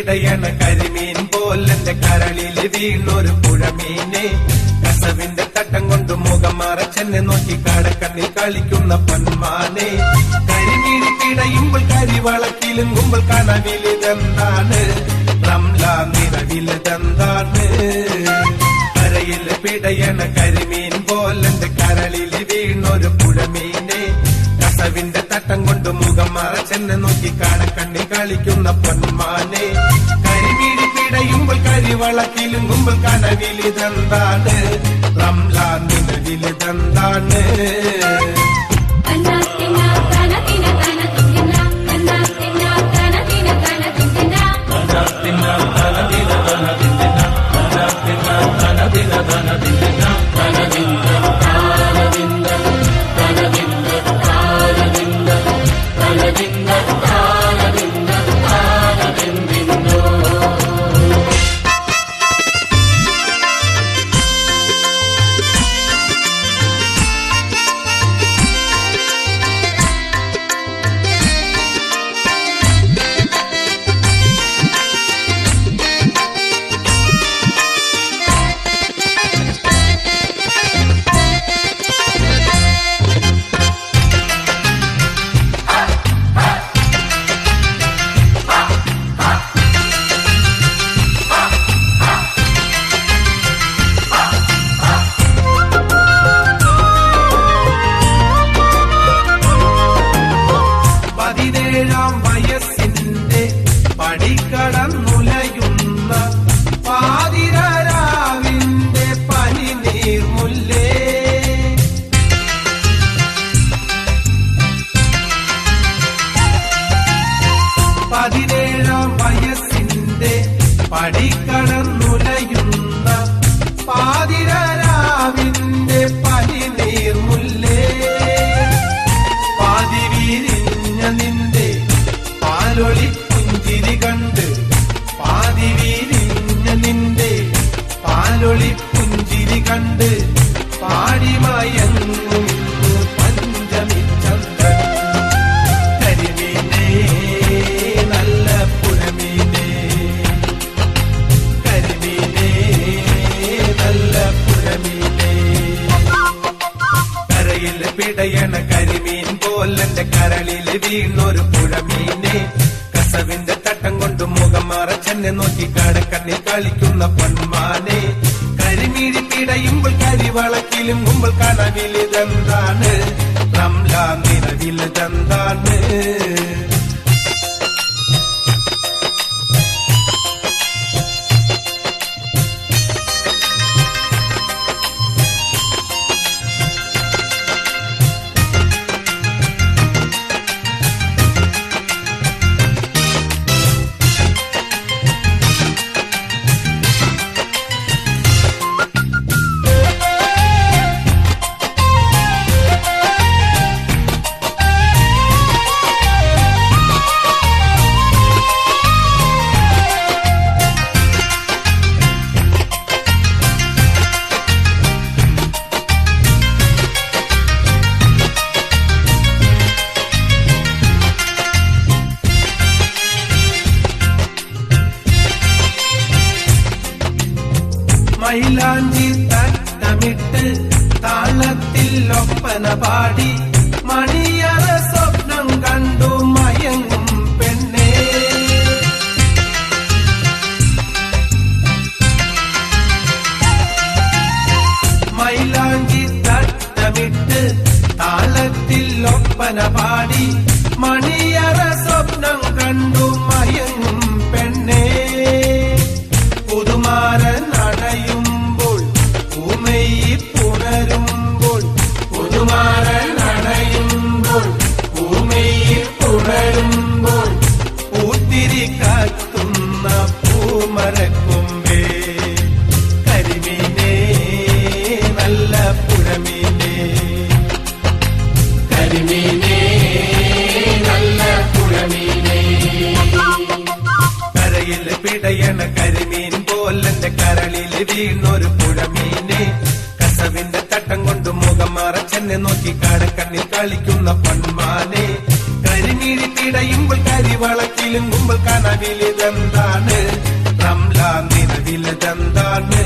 പിടയണ കരിമീൻ പോലെന്റെ കരളിൽ വീണൊരു പുഴമീനെ കസവിന്റെ തട്ടം കൊണ്ട് മുഖം മറച്ചെന്നെ നോക്കി കടക്കണ്ണിൽ കളിക്കുന്ന പൊന്മാനെ കരിമീൻ പിടയുമ്പോൾ കരിവളക്കിലുങ്ങുമ്പോൾ കനവിലിതെന്താണ് റംല നിറവിലിതെന്താണ് കരയിൽ പിടയണ കരിമീൻ പോലെന്റെ കരളിൽ വീണൊരു പുഴമീനെ കസവിന്റെ തട്ടം കൊണ്ട് മുഖം മറച്ചെന്നെ നോക്കി കടക്കണ്ണിൽ കളിക്കുന്ന പൊന്മാനെ കരിമീൻ പിടയുമ്പോൾ കരിവളക്കിലുങ്ങുമ്പോൾ കനവിലിതെന്താണ് റംല നിറവിലിതെന്താണ് വയസ്സിന്റെ പടിക്കടന്നുലയുന്ന പാതിരാവിന്റെ പനിനീർമുല്ലേ പതിനേഴാം വയസ്സിന്റെ പടിക്കടന്നുലയുന്ന പാതിരാവിന്റെ പനിനീർമുല്ലേ പാതി വീരിഞ്ഞ നിന്റെ പാലൊളി പുഞ്ചിരി കണ്ട് പാതി വീരിഞ്ഞ നിന്റെ പാലൊളി പുഞ്ചിരി കണ്ട് പാടിമയങ്ങും പഞ്ചമി ചന്ദ്രൻ കരിമീനേ നല്ല പുഴമീനേ കരിമീനേ നല്ല പുഴമീനേ കരയിൽ പിടയണ കരിമീൻ പോലെന്റെ കരളിൽ വീണൊരു പുഴമീനെ കസവിന്റെ തട്ടം കൊണ്ട് മുഖം മറച്ചെന്നെ നോക്കി കടക്കണ്ണിൽ കളിക്കുന്ന പൊന്മാനെ കരിമീൻ പിടയുമ്പോൾ കരിവളക്കിലുങ്ങുമ്പോൾ കനവിലിതെന്താണ് റംല നിറവിലിതെന്താണ് മൈലാഞ്ചി തട്ടമിട്ട് താളത്തിൽ ഒപ്പന പാടി മണിയറ സ്വപ്നം കണ്ടു മയങ്ങും പെണ്ണേ മൈലാഞ്ചി തട്ടമിട്ട് താളത്തിൽ ഒപ്പന പാടി മണിയറ സ്വപ്നം കണ്ടു മയങ്ങും പെണ്ണേ പുതുമാരൻ അടയുമ്പോൾ പൂമയി പുണരുമ്പോൾ പുതുമാരൻ അടയുമ്പോൾ പൂമയി പുണരുമ്പോൾ പൂത്തിരി കാത്തുന്ന പൂമരക്കൊമ്പേ കരിമീനേ നല്ല പുഴമീനേ കരിമീനേ നല്ല പുഴമീനേ കരയിൽ പിടയണ കരിമീൻ പോലെന്റെ കരളിൽ വീണൊരു പുഴമീനെ കസവിന്റെ തട്ടം കൊണ്ട് മുഖം മറച്ചെന്നെ നോക്കി കടക്കണ്ണിൽ കളിക്കുന്ന പൊന്മാനെ കരിമിഴി പിടയുമ്പോൾ കരിവളക്കിലുങ്ങുമ്പോൾ കനവിലിതെന്താണ് റംലാൻ നിലവിലിതെന്താണ്